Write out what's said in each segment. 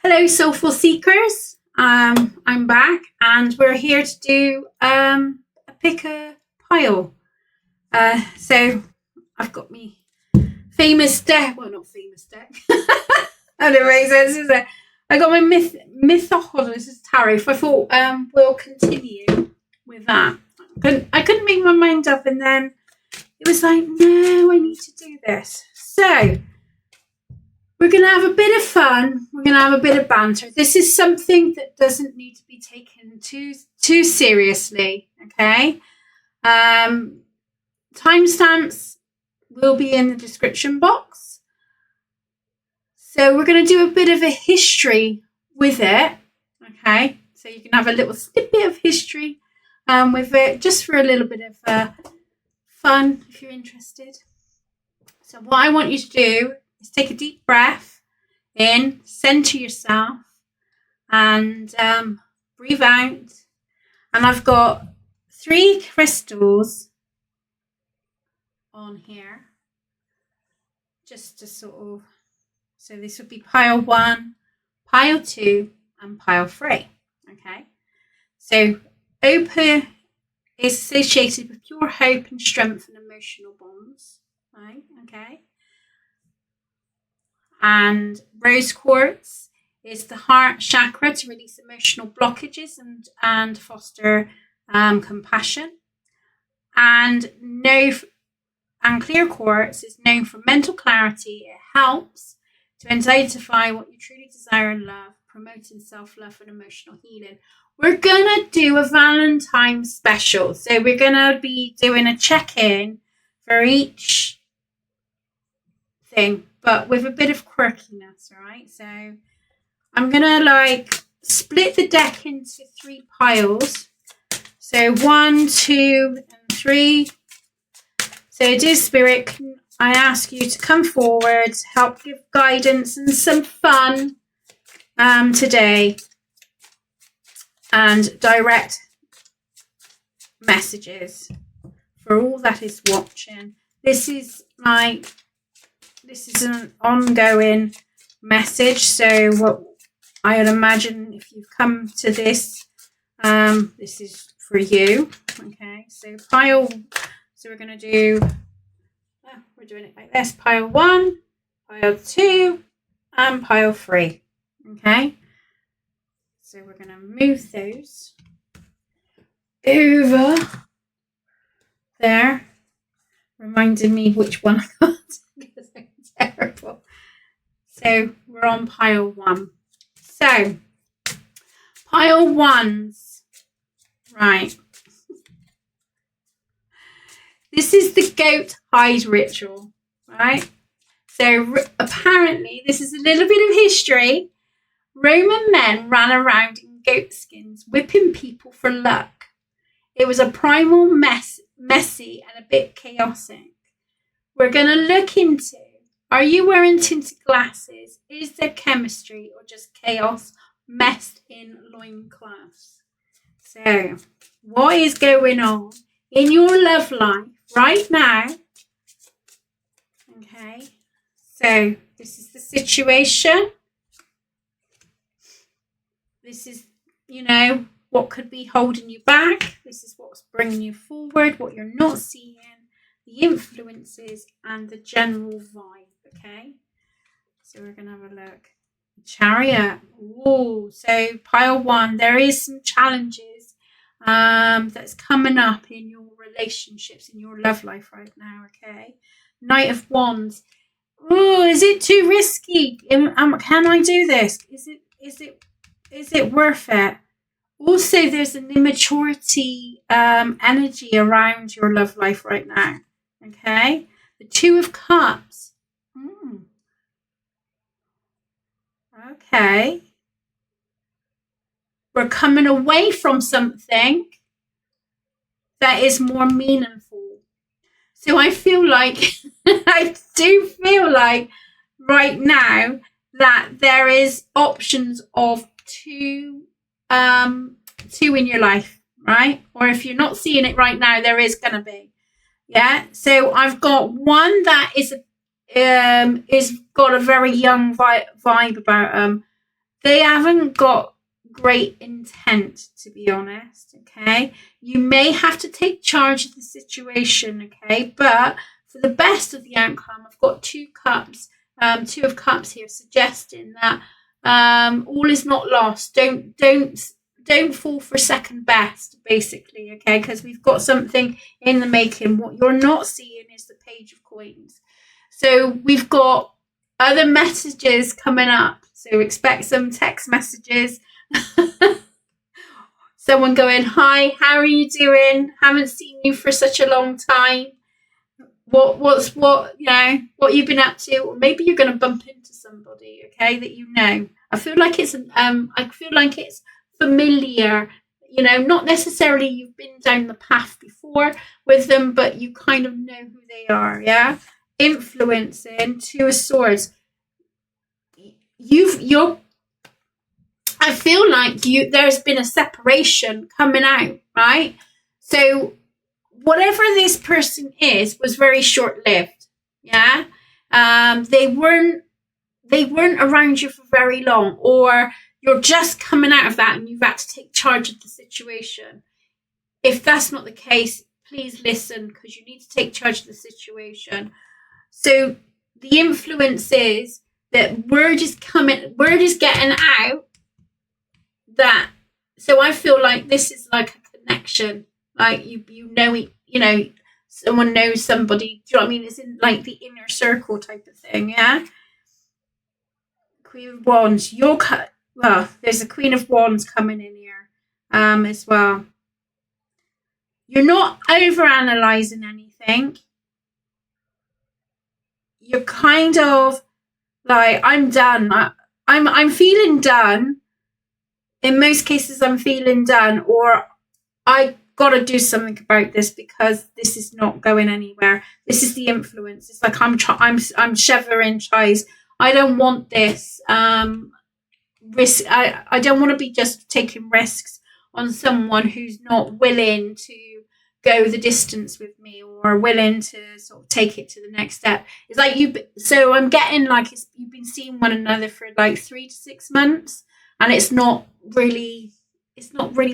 Hello, Soulful Seekers. I'm back, and we're here to do a pick a pile. So I've got me famous deck. Well, not famous deck. I don't know what it says, is it? I got my Mythologist tarot. I thought we'll continue with that. I couldn't make my mind up, and then it was like, no, I need to do this. So we're going to have a bit of fun. We're going to have a bit of banter. This is something that doesn't need to be taken too seriously, okay? Timestamps will be in the description box. So we're going to do a bit of a history with it, okay? So you can have a little snippet of history with it, just for a little bit of fun, if you're interested. So what I want you to do is take a deep breath in, center yourself, and breathe out. And I've got 3 crystals on here, just to sort of, so this would be pile 1, pile 2, and pile 3. Okay, so opal is associated with pure hope and strength and emotional bonds, right? Okay. And rose quartz is the heart chakra to release emotional blockages and foster compassion. And clear quartz is known for mental clarity. It helps to identify what you truly desire and love, promoting self-love and emotional healing. We're going to do a Valentine special. So we're going to be doing a check-in for each thing, but with a bit of quirkiness, all right? So I'm going to split the deck into 3 piles. So 1, 2, and 3. So dear Spirit, I ask you to come forward, help give guidance and some fun today, and direct messages for all that is watching. This is an ongoing message, so what I would imagine, if you've come to this, this is for you. Okay, so we're going to do, we're doing it like this: pile 1, pile 2, and pile 3. Okay, so we're going to move those over there, reminding me which one I got because I'm terrible. So we're on pile 1. So pile 1's, right. This is the goat hide ritual, right? So apparently, this is a little bit of history. Roman men ran around in goat skins, whipping people for luck. It was a primal messy and a bit chaotic. We're going to look into, are you wearing tinted glasses? Is there chemistry or just chaos messed in loincloths? So, what is going on in your love life right now? Okay, so this is the situation. This is, what could be holding you back. This is what's bringing you forward, what you're not seeing, the influences, and the general vibe. Okay, so we're going to have a look. Chariot. Oh, so pile 1, there is some challenges that's coming up in your relationships, in your love life right now. Okay, Knight of Wands. Oh, is it too risky? Can I do this? Is it worth it? Also, there's an immaturity energy around your love life right now. Okay, the 2 of Cups. Okay, we're coming away from something that is more meaningful. So I feel like, I do feel like right now that there is options of 2 in your life, right? Or if you're not seeing it right now, there is going to be. Yeah. So I've got one that is got a very young vibe about they haven't got great intent, to be honest. Okay, you may have to take charge of the situation. Okay, but for the best of the outcome, I've got two of cups here, suggesting that all is not lost. Don't fall for second best, basically. Okay, because we've got something in the making. What you're not seeing is the page of coins. So we've got other messages coming up. So expect some text messages. Someone going, hi, how are you doing? Haven't seen you for such a long time. What you've been up to? Or maybe you're going to bump into somebody, okay, that you know. I feel like it's familiar. You know, not necessarily you've been down the path before with them, but you kind of know who they are. Yeah, influencing, Two of Swords. I feel like there's been a separation coming out, right? So whatever this person is was very short-lived. Yeah. They weren't around you for very long, or you're just coming out of that and you've had to take charge of the situation. If that's not the case, please listen, because you need to take charge of the situation. So the influence is that word is getting out that. So I feel like this is like a connection, like you know, someone knows somebody. Do you know what I mean? It's in like the inner circle type of thing. Yeah. Queen of Wands. There's a Queen of Wands coming in here, as well. You're not overanalyzing anything. You're kind of like, I'm done. I'm feeling done. In most cases, I'm feeling done, or I got to do something about this because this is not going anywhere. This is the influence. It's like I'm shivering ties. I don't want this risk. I don't want to be just taking risks on someone who's not willing to go the distance with me, or willing to sort of take it to the next step. It's like so I'm getting like you've been seeing one another for like 3 to 6 months, and it's not really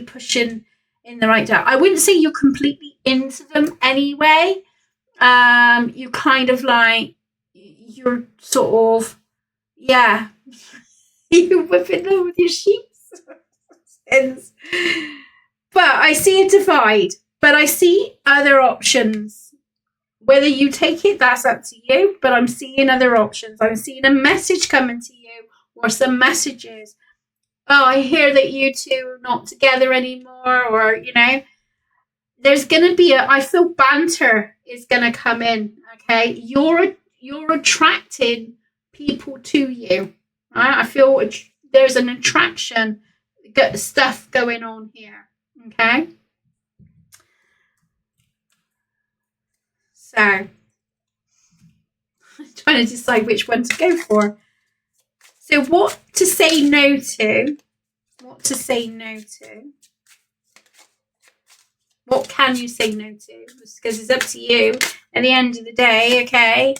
pushing in the right direction. I wouldn't say you're completely into them anyway. You kind of like, you're sort of, yeah, you're whipping them with your sheets. But I see a divide, but I see other options. Whether you take it, that's up to you, but I'm seeing other options. I'm seeing a message coming to you, or some messages. Oh, I hear that you two are not together anymore, or, you know, there's going to be I feel banter is going to come in, okay? You're attracting people to you, right? I feel there's an attraction, stuff going on here, okay? So, I'm trying to decide which one to go for. So what to say no to? What to say no to? What can you say no to? Because it's up to you at the end of the day, okay?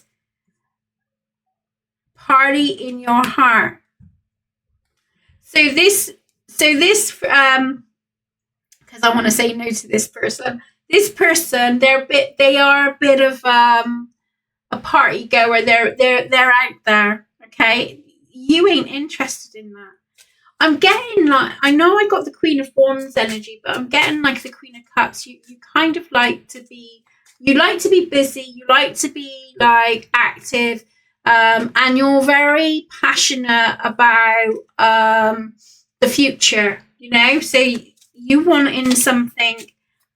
Party in your heart. So this, because I want to say no to this person. This person, they are a bit of a party goer. They're out there, okay? You ain't interested in that. I'm getting like, I know I got the Queen of Wands energy, but I'm getting like the Queen of Cups. You kind of like to be busy. You like to be like active, and you're very passionate about the future. You know, so you want in something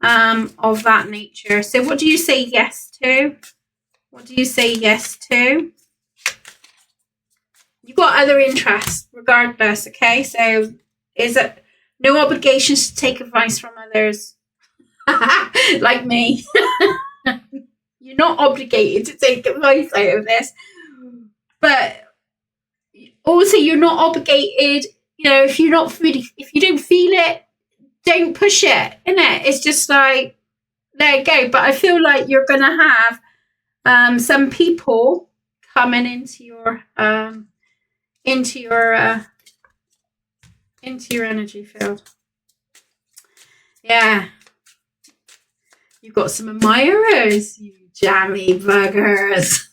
of that nature. So what do you say yes to? What do you say yes to? You've got other interests, regardless, okay? So is it no obligations to take advice from others? Like me. You're not obligated to take advice out of this. But also you're not obligated, you know, if you don't feel it, don't push it, innit? It's just like, let it go. But I feel like you're gonna have some people coming into your into your energy field. Yeah. You've got some admirers, you jammy buggers.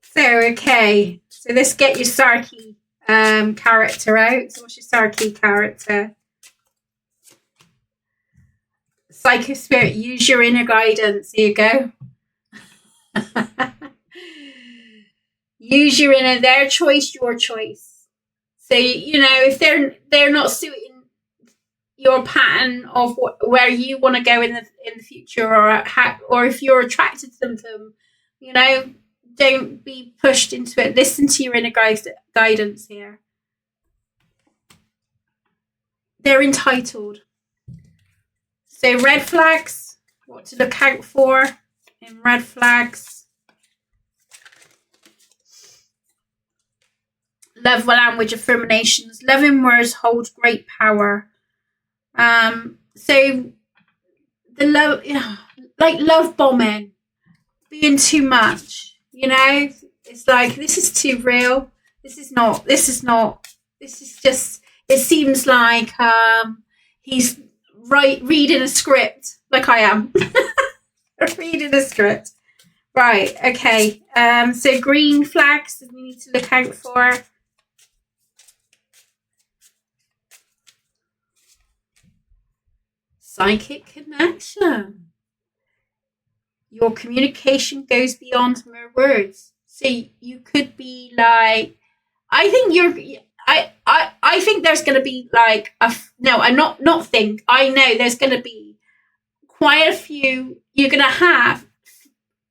So, okay. So let's get your Sarky character out. So what's your Sarky character? Psycho Spirit, use your inner guidance. Here you go. Use your inner, their choice, your choice. So, you know, if they're not suiting your pattern of where you want to go in the future, or if you're attracted to them, you know, don't be pushed into it. Listen to your inner guidance here. They're entitled. So red flags, what to look out for in red flags. Love language affirmations. Loving words hold great power. So the love, like love bombing, being too much, you know, it's like, this is too real. This is just, it seems like he's reading a script, like I am. Reading a script. Right, okay. So green flags that we need to look out for. Psychic connection. Your communication goes beyond mere words. So you could be like, I think there's going to be like I know there's going to be quite a few. You're going to have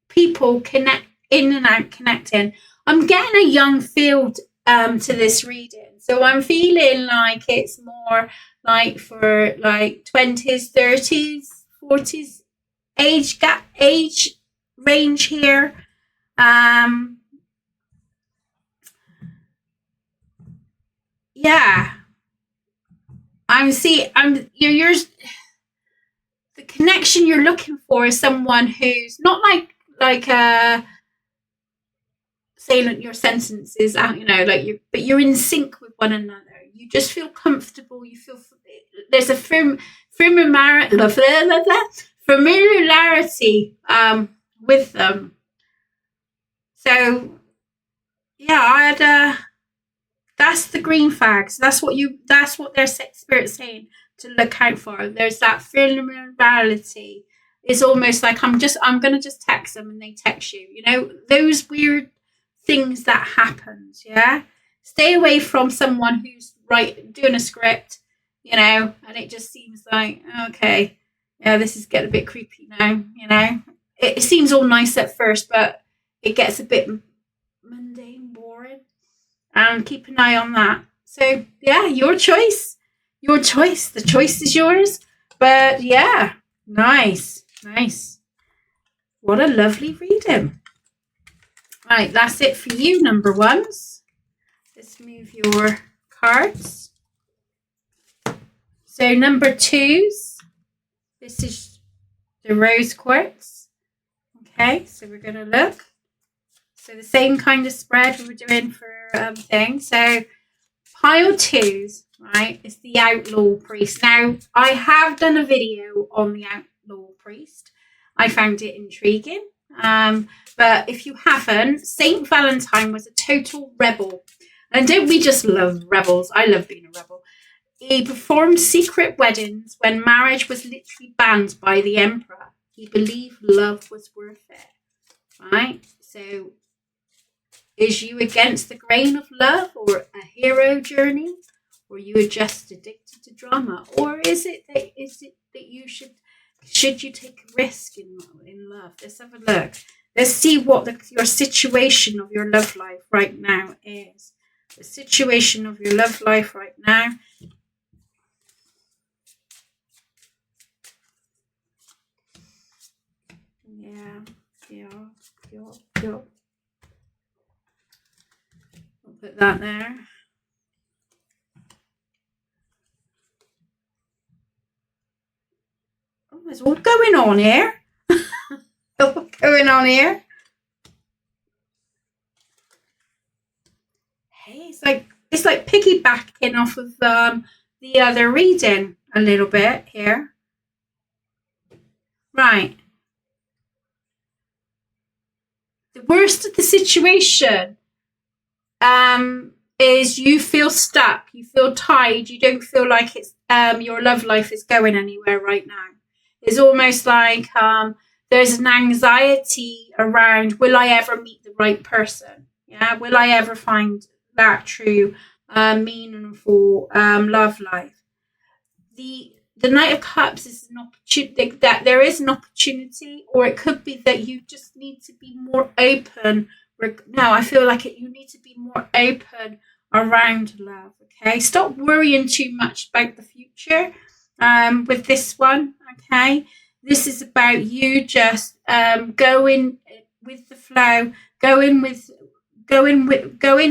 people connect in and out connecting. I'm getting a young field to this reading, so I'm feeling like it's more like for like 20s, 30s, 40s age range here. Yeah, you're the connection you're looking for is someone who's not like saying your sentences out, you know, like but you're in sync with one another. You just feel comfortable. You feel there's a familiarity with them. So yeah, that's the green flags. That's what their spirit's saying to look out for. There's that familiarity. It's almost like I'm gonna just text them and they text you. You know, those weird things that happens. Yeah, stay away from someone who's doing a script. You know, and it just seems like, okay, yeah, this is getting a bit creepy now. You know, it seems all nice at first, but it gets a bit mundane, boring. And keep an eye on that. So yeah, your choice. The choice is yours. But yeah, nice. What a lovely reading. Right, that's it for you, number ones. Let's move your cards. So number twos, this is the rose quartz. Okay, so we're going to look. So the same kind of spread we were doing for thing. So pile twos, right, is the Outlaw Priest. Now, I have done a video on the Outlaw Priest. I found it intriguing. But if you haven't, Saint Valentine was a total rebel. And don't we just love rebels? I love being a rebel. He performed secret weddings when marriage was literally banned by the emperor. He believed love was worth it, right? So is you against the grain of love or a hero journey? Or you are just addicted to drama? Or is it that you should you take a risk in love? Let's have a look. Let's see what your situation of your love life right now is. The situation of your love life right now. Yeah. I'll put that there. Oh, there's what going on here? What's going on here? Hey, it's like it's like piggybacking off of the other reading a little bit here. Right. The worst of the situation is you feel stuck, you feel tied, you don't feel like it's your love life is going anywhere right now. It's almost like there's an anxiety around, will I ever meet the right person? Yeah, will I ever find that true meaningful love life? The Knight of Cups is an opportunity, that there is an opportunity, or it could be that you just need to be more open. Now, I feel like you need to be more open around love, okay? Stop worrying too much about the future with this one, okay? This is about you just going with the flow, going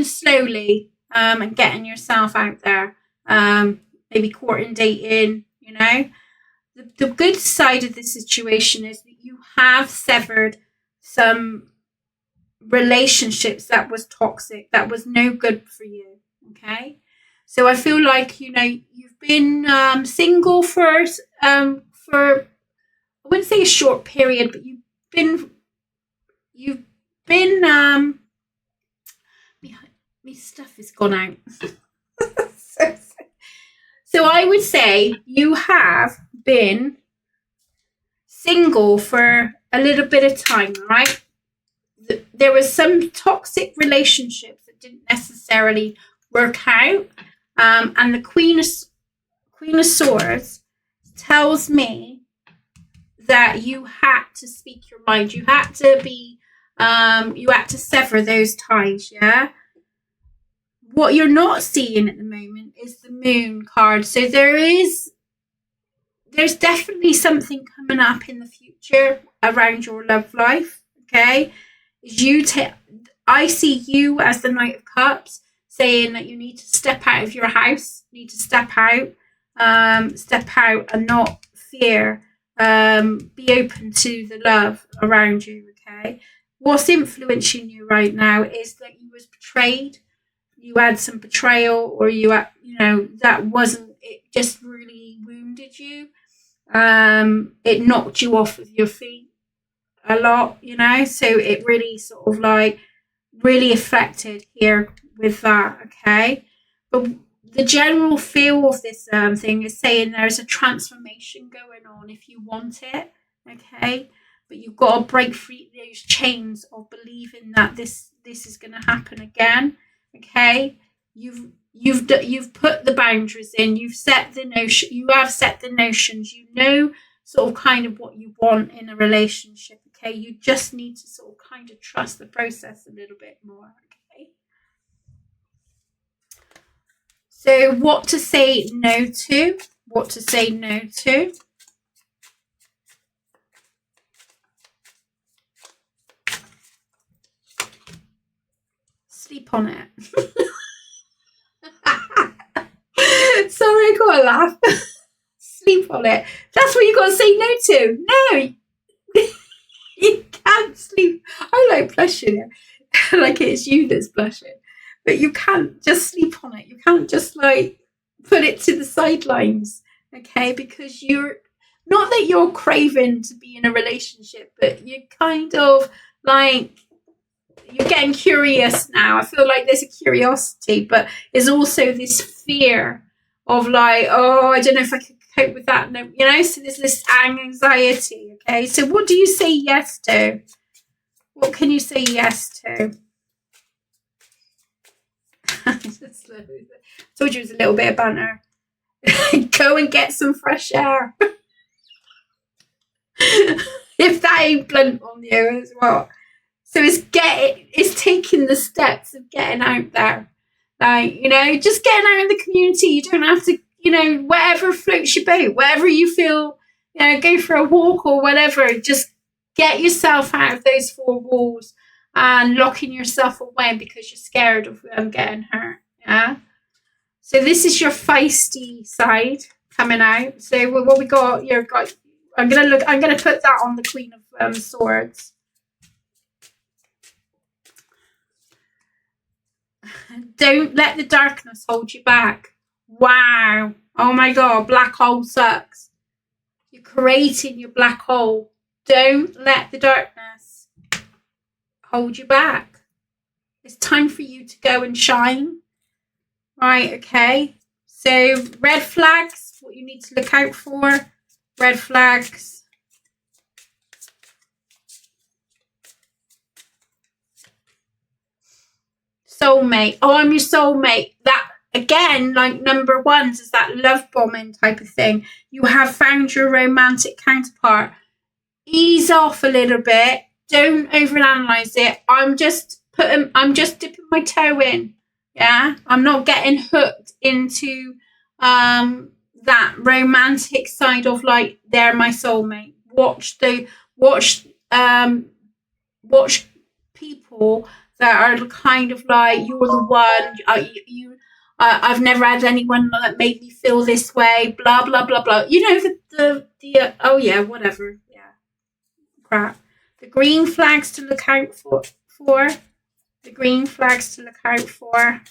slowly and getting yourself out there, maybe courting, dating, you know. The good side of the situation is that you have severed some relationships that was toxic, that was no good for you, okay? So I feel like, you know, you've been single for I wouldn't say a short period, but you've been my stuff has gone out. So I would say you have been single for a little bit of time, right? There was some toxic relationships that didn't necessarily work out, and the Queen of Swords tells me that you had to speak your mind. You had to be, you had to sever those ties. Yeah. What you're not seeing at the moment is the Moon card. So there's definitely something coming up in the future around your love life. Okay. I see you as the Knight of Cups, saying that you need to step out of your house, need to step out and not fear. Be open to the love around you. Okay. What's influencing you right now is that you was betrayed. You had some betrayal, or that wasn't. It just really wounded you. It knocked you off of your feet a lot, you know. So it really sort of like really affected here with that. Okay, but the general feel of this thing is saying there's a transformation going on if you want it. Okay, but you've got to break free those chains of believing that this is going to happen again. Okay, you've put the boundaries in. You've set the notion. You have set the notions. You know sort of kind of what you want in a relationship. Okay, you just need to sort of kind of trust the process a little bit more. Okay. So what to say no to? What to say no to? Sleep on it. Sorry, I got to laugh. Sleep on it. That's what you got to say no to. No, you can't sleep. I like blushing. Like it's you that's blushing. But you can't just sleep on it. You can't just like put it to the sidelines. Okay, because you're not that you're craving to be in a relationship, but you're kind of like, you're getting curious now. I feel like there's a curiosity, but there's also this fear of like, oh, I don't know if I could cope with that. No, you know, so there's this anxiety. Okay, so what do you say yes to? What can you say yes to? I told you it was a little bit of banter. Go and get some fresh air. If that ain't blunt on you as well. So it's taking the steps of getting out there. Like, you know, just getting out in the community. You don't have to, you know, whatever floats your boat, whatever you feel, you know, go for a walk or whatever. Just get yourself out of those four walls and locking yourself away because you're scared of getting hurt. Yeah. So this is your feisty side coming out. So what we got here, I'm gonna put that on the Queen of Swords. Don't let the darkness hold you back. Wow. Oh my God, black hole sucks. You're creating your black hole. Don't let the darkness hold you back. It's time for you to go and shine. Right, okay. So red flags, what you need to look out for. Red flags. Soulmate. Oh, I'm your soulmate. That, again, like number ones, is that love bombing type of thing. You have found your romantic counterpart. Ease off a little bit. Don't overanalyze it. I'm just dipping my toe in. Yeah, I'm not getting hooked into that romantic side of like they're my soulmate. Watch people that are kind of like you're the one. I've never had anyone that made me feel this way. Blah blah blah blah. You know the oh yeah, whatever. Yeah, crap. The green flags to look out for. The green flags to look out for.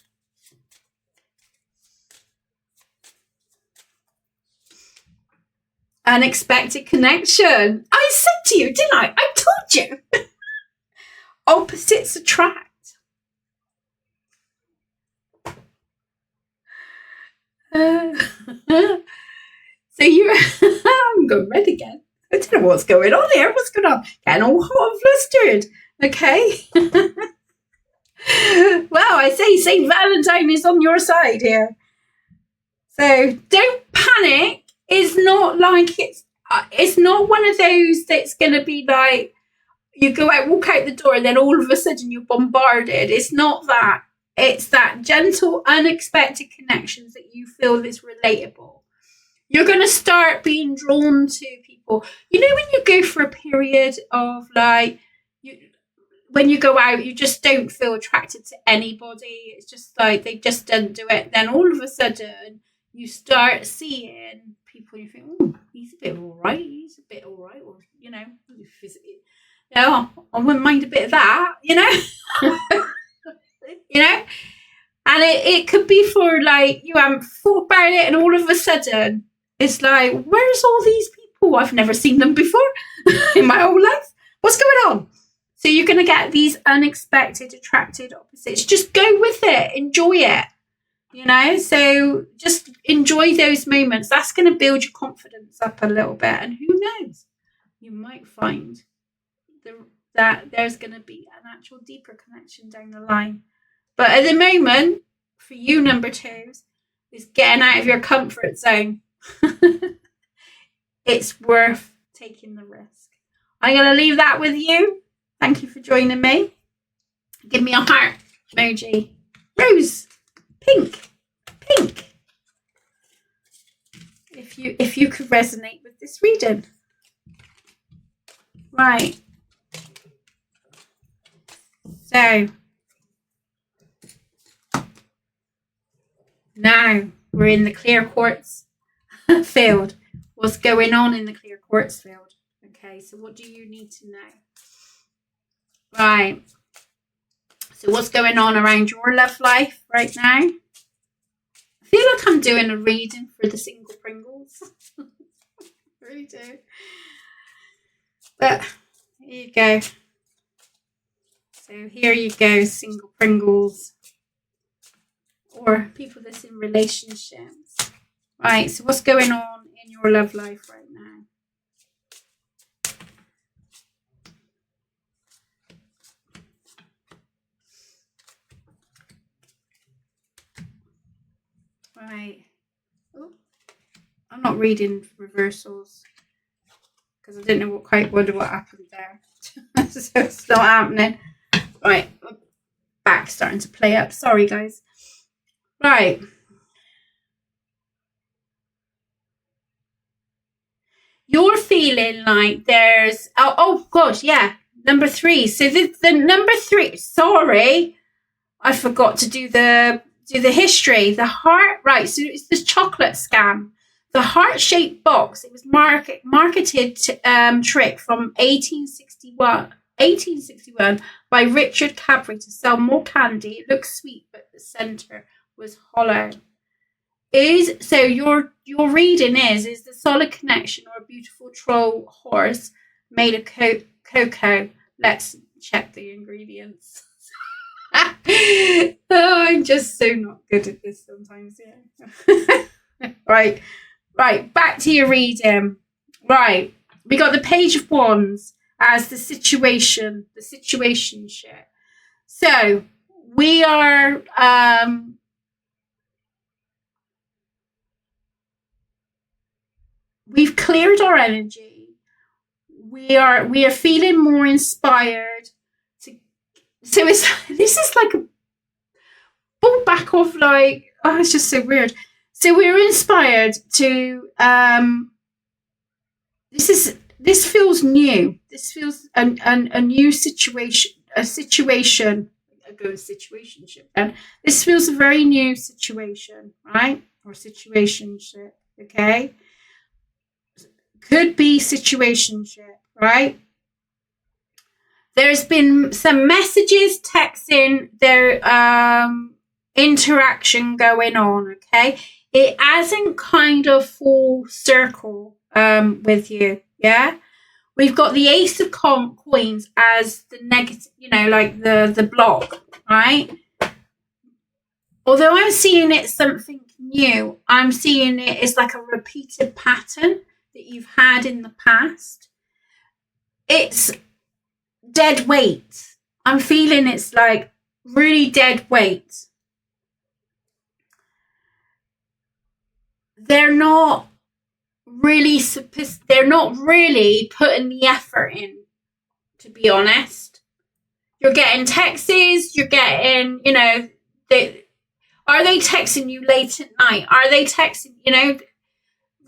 Unexpected connection. I said to you, didn't I? I told you. Opposites attract. So you, I'm going red again. I don't know what's going on here. What's going on? Getting all hot and flustered. Okay. Well, I say St. Valentine is on your side here. So don't panic. It's not like it's not one of those that's going to be like you go out, walk out the door, and then all of a sudden you're bombarded. It's not that. It's that gentle, unexpected connections that you feel is relatable. You're going to start being drawn to people. You know, when you go for a period of like, when you go out, you just don't feel attracted to anybody. It's just like they just don't do it. Then all of a sudden, you start seeing people. You think, oh, he's a bit all right. He's a bit all right. Or, you know, I wouldn't mind a bit of that, you know. You know, and it could be for like you haven't thought about it, and all of a sudden it's like, where's all these people? I've never seen them before in my whole life. What's going on? So you're going to get these unexpected, attracted opposites. Just go with it, enjoy it. You know, so just enjoy those moments. That's going to build your confidence up a little bit, and who knows, you might find that there's going to be an actual deeper connection down the line. But at the moment, for you number twos, is getting out of your comfort zone. It's worth taking the risk. I'm going to leave that with you. Thank you for joining me. Give me a heart emoji. Rose. Pink. If you could resonate with this reading. Right. So now we're in the clear quartz field. What's going on in the clear quartz field? Okay, so what do you need to know? Right. So what's going on around your love life right now? I feel like I'm doing a reading for the single Pringles. I really do. But here you go. So here you go, single Pringles. Or people that's in relationships. Right, so what's going on in your love life right now? Right. Oh, I'm not reading reversals because I didn't know what happened there. So it's not happening. Right, back starting to play up. Sorry, guys. Right. You're feeling like there's oh gosh, yeah, number 3. So the number 3. Sorry, I forgot to do the history. The heart, right? So it's this chocolate scam. The heart-shaped box. It was marketed trick from 1861. 1861 by Richard Cadbury to sell more candy. It looks sweet, but the centre was hollow. So your reading is the solid connection or a beautiful troll horse made of cocoa. Let's check the ingredients. Oh, I'm just so not good at this sometimes. Yeah. Right. Back to your reading. Right. We got the Page of Wands as the situationship. So we are we've cleared our energy. We are feeling more inspired so this is like a pull back of like, oh, it's just so weird. So we're inspired to this feels new. This feels a new situation, a situation. I go with situationship, and this feels a very new situation, right? Or situationship, okay? Could be situationship, right? There's been some messages, texting, there interaction going on, okay? It hasn't kind of full circle with you, yeah? We've got the Ace of Coins as the negative, like the block, right? Although I'm seeing it something new, I'm seeing it as like a repeated pattern that you've had in the past. It's dead weight. I'm feeling it's like really dead weight. They're not really putting the effort in, to be honest. You're getting texts, you're getting, are they texting you late at night? Are they texting,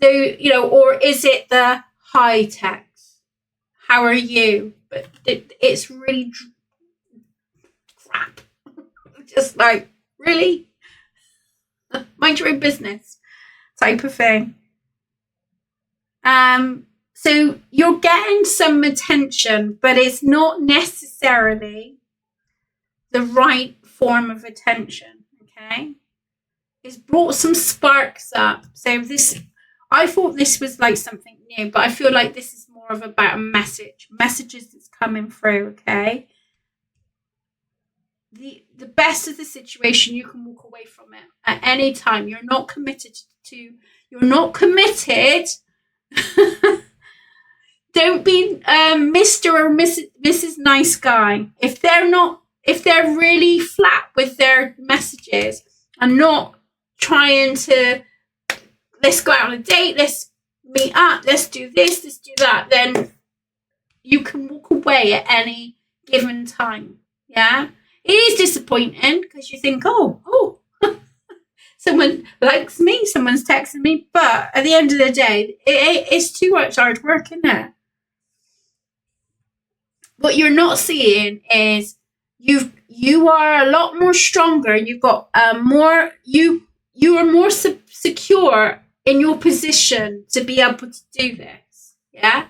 or is it the hi text? How are you? But it's really crap. Just like, really? Mind your own business type of thing. So you're getting some attention, but it's not necessarily the right form of attention, okay? It's brought some sparks up. So I thought this was like something new, but I feel like this is more of about a messages that's coming through, okay? The best of the situation, you can walk away from it at any time. You're not committed. Don't be Mr. or Mrs. Nice Guy. If they're really flat with their messages and not trying to, let's go out on a date, let's meet up, let's do this, let's do that, then you can walk away at any given time. Yeah? It is disappointing because you think, oh, someone likes me, someone's texting me, but at the end of the day, it's too much hard work, isn't it? What you're not seeing is you are a lot more stronger. You've got you are more secure in your position to be able to do this. Yeah,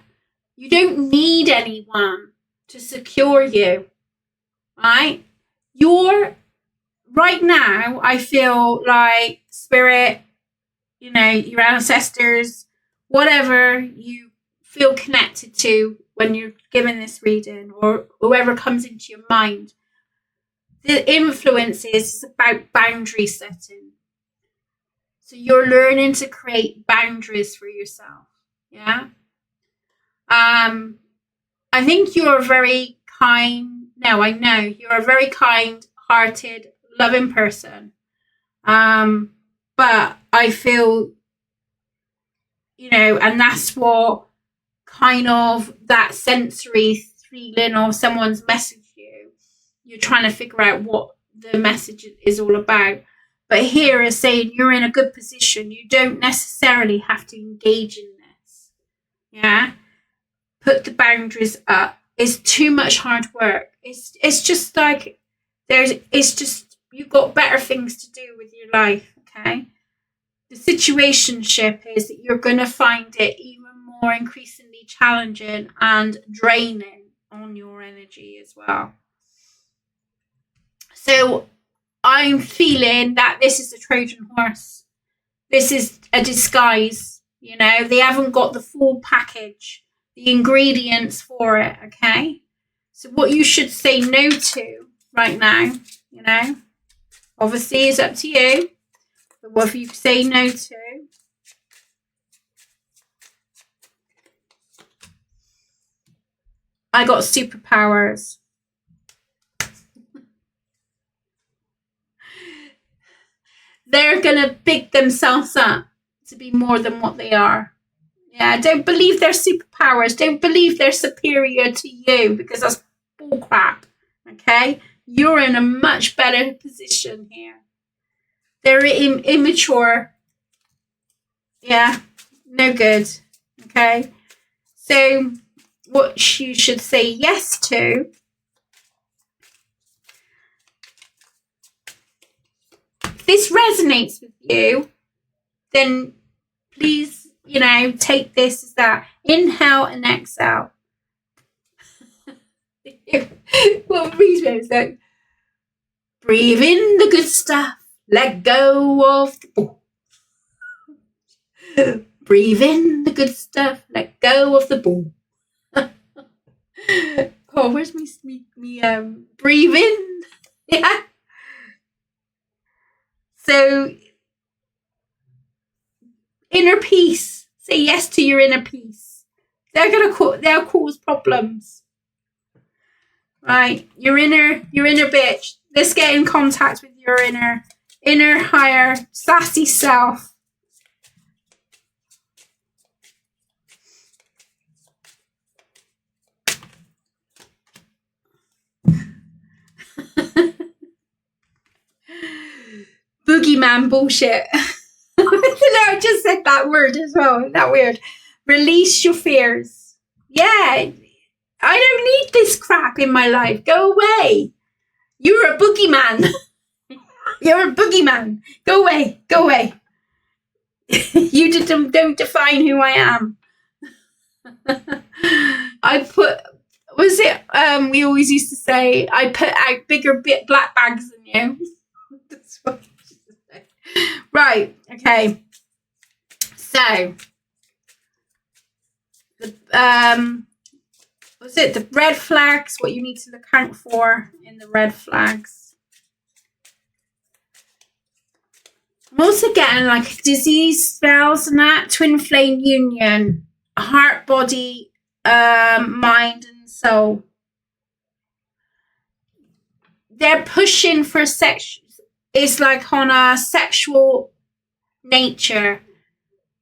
you don't need anyone to secure you, right? Right now, I feel like spirit, your ancestors, whatever you feel connected to when you're given this reading, or whoever comes into your mind, the influence is about boundary setting. So you're learning to create boundaries for yourself. Yeah. I think you're very kind. No, I know you're a very kind-hearted, loving person. But I feel, and that's what kind of that sensory feeling of someone's messaged you. You're trying to figure out what the message is all about. But here is saying you're in a good position. You don't necessarily have to engage in this. Yeah? Put the boundaries up. It's too much hard work. It's just like you've got better things to do with your life, okay? The situationship is that you're going to find it even more increasingly challenging and draining, on your energy as well. So I'm feeling that this is a Trojan horse. This is a disguise. You know, they haven't got the full package, the ingredients for it, okay? So what you should say no to right now, you know, obviously is up to you, but what you say no to. I got superpowers. They're going to big themselves up to be more than what they are. Yeah, don't believe they're superpowers. Don't believe they're superior to you, because that's bullcrap. Okay? You're in a much better position here. They're immature. Yeah, no good. Okay? So, what you should say yes to, if this resonates with you, then please, you know, take this as that. Inhale and exhale. What breathe is that? Breathe in the good stuff. Let go of the bull. Breathe in the good stuff. Let go of the bull. Oh, where's me breathe in? Yeah. So, inner peace. Say yes to your inner peace. They'll cause problems. Right, your inner bitch. Let's get in contact with your inner higher sassy self. Boogeyman bullshit. I just said that word as well. Isn't that weird? Release your fears. Yeah, I don't need this crap in my life. Go away. You're a boogeyman. You're a boogeyman. Go away. Go away. You don't define who I am. We always used to say, I put out bigger black bags than you. That's what we used to say. Right, okay. So, the red flags, what you need to look out for in the red flags. I'm also getting like disease spells and that, twin flame union, heart, body, mind and soul. They're pushing for sex. It's like on a sexual nature.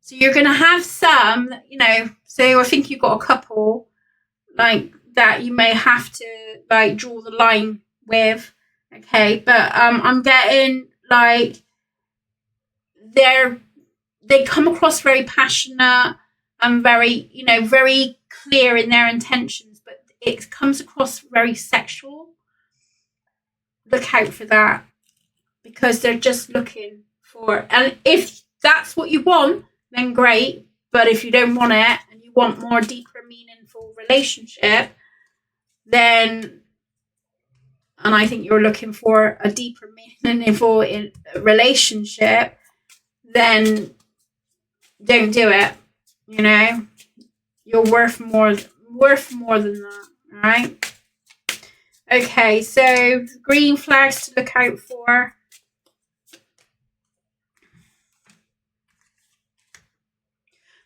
So you're going to have some, you know, so I think you've got a couple like that you may have to like draw the line with. Okay. But I'm getting like they come across very passionate and very, you know, very clear in their intentions, but it comes across very sexual. Look out for that, because they're just looking for, and if that's what you want, then great. But if you don't want it and you want more deeper, meaningful relationship, then, and I think you're looking for a deeper, meaningful relationship, then don't do it. You know, you're worth more than that. All right. Okay, so green flags to look out for.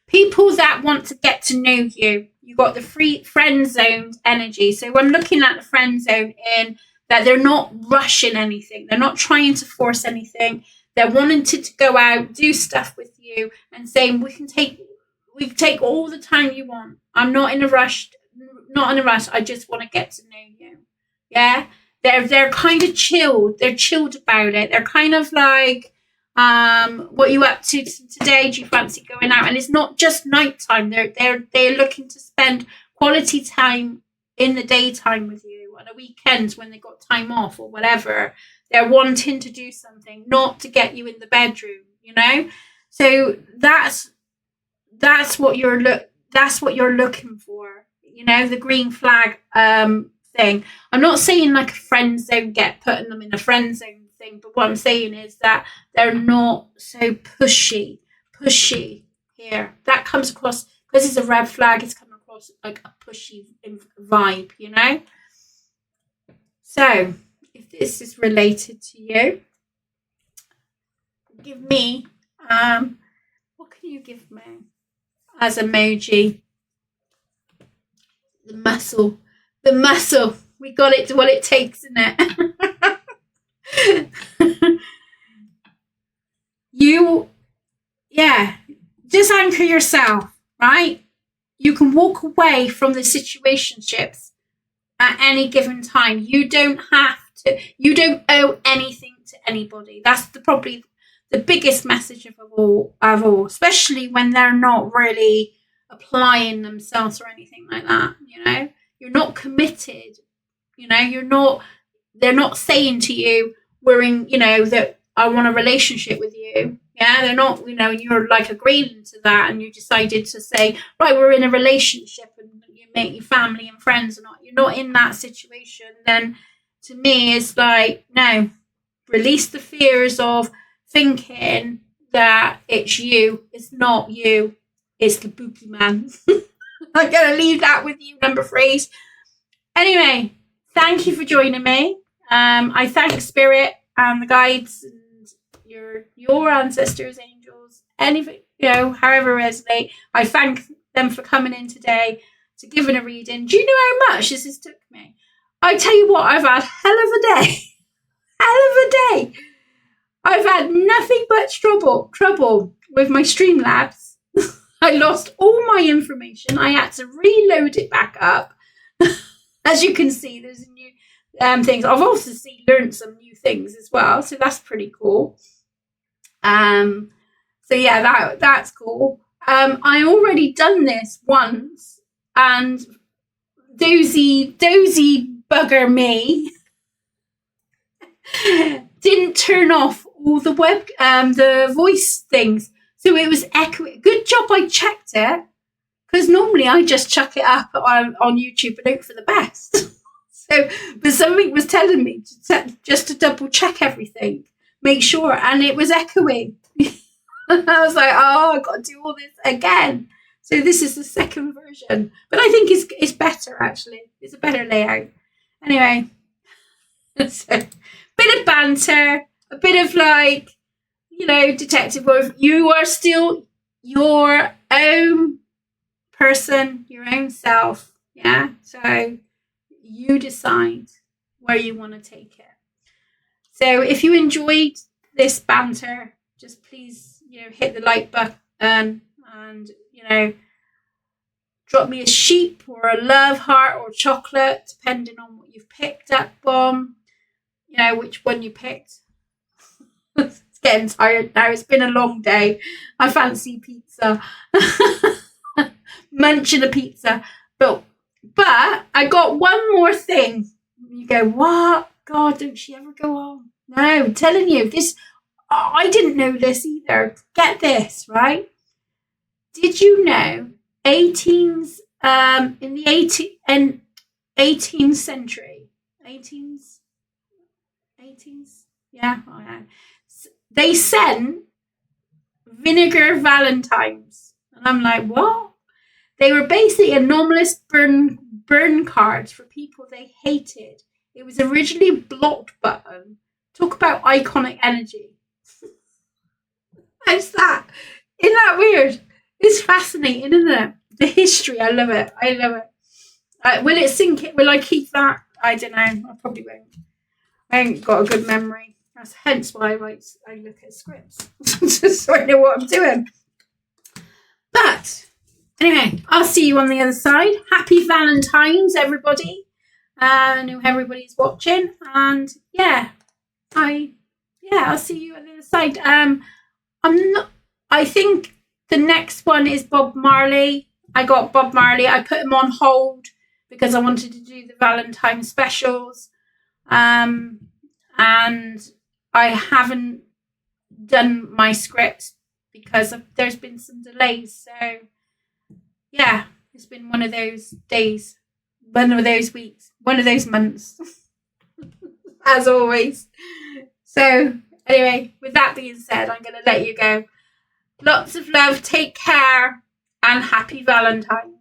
People that want to get to know you. You got the free friend zone energy. So I'm looking at the friend zone in that they're not rushing anything. They're not trying to force anything. They're wanting to go out, do stuff with you, and saying we can take all the time you want. I'm not in a rush. I just want to get to know you. Yeah, they're kind of chilled. They're chilled about it. They're kind of like, what are you up to today? Do you fancy going out? And it's not just nighttime. They're looking to spend quality time in the daytime with you on the weekends when they got time off or whatever. They're wanting to do something, not to get you in the bedroom. You know, so that's what you're looking for. you know, the green flag thing. I'm not saying like a friend zone, putting them in a friend zone thing, but what I'm saying is that they're not so pushy here. That comes across, because it's a red flag, it's coming across like a pushy vibe, you know. So if this is related to you, give me what can you give me as emoji? The muscle. We got it to what it takes, isn't it? Just anchor yourself, right? You can walk away from the situationships at any given time. You don't owe anything to anybody. That's probably the biggest message of all, especially when they're not really applying themselves or anything like that. You know, you're not committed. You know, they're not saying to you, that I want a relationship with you. Yeah, they're not, you're like agreeing to that, and you decided to say, right, we're in a relationship, and you make your family and friends, and you're not in that situation. Then to me, it's like, no, release the fears of thinking that it's you. It's not you. It's the bookie man. I'm going to leave that with you, number 3. Anyway, thank you for joining me. I thank Spirit and the guides and your ancestors, angels, anything, however resonate. I thank them for coming in today to giving a reading. Do you know how much this has took me? I tell you what, I've had hell of a day. I've had nothing but trouble with my Streamlabs. I lost all my information. I had to reload it back up. As you can see, there's new things. I've also learned some new things as well, so that's pretty cool. So yeah, that's cool. I already done this once, and dozy bugger me didn't turn off all the the voice things, so it was echoing. Good job I checked it, because normally I just chuck it up on YouTube and hope for the best. But something was telling me just to double check everything, make sure, and it was echoing. I was like, oh, I've got to do all this again. So this is the second version, but I think it's better, actually. It's a better layout. Anyway, so bit of banter, a bit of detective work. You are still your own person, your own self. Yeah. So you decide where you want to take it. So if you enjoyed this banter, just please, hit the like button and, drop me a sheep or a love heart or chocolate, depending on what you've picked up, which one you picked. It's getting tired now. It's been a long day. I fancy pizza. Munching a pizza. But I got one more thing. You go, what? God, don't she ever go on? No, I'm telling you, this, I didn't know this either. Get this, right? Did you know 18s, in the 18th century, 18s, yeah, oh yeah, they sent Vinegar Valentines. And I'm like, what? They were basically anomalous burn cards for people they hated. It was originally a blocked button. Talk about iconic energy. How's that? Isn't that weird? It's fascinating, isn't it? The history, I love it. Will it sink it? Will I keep that? I don't know. I probably won't. I ain't got a good memory. That's hence why I look at scripts. Just so I know what I'm doing. But anyway, I'll see you on the other side. Happy Valentine's, everybody. I know everybody's watching. And I'll see you on the other side. I think the next one is Bob Marley. I got Bob Marley. I put him on hold because I wanted to do the Valentine specials. And I haven't done my scripts because there's been some delays. So, yeah, It's been one of those days, one of those weeks, one of those months, as always. So, anyway, with that being said, I'm going to let you go. Lots of love, take care, and happy Valentine.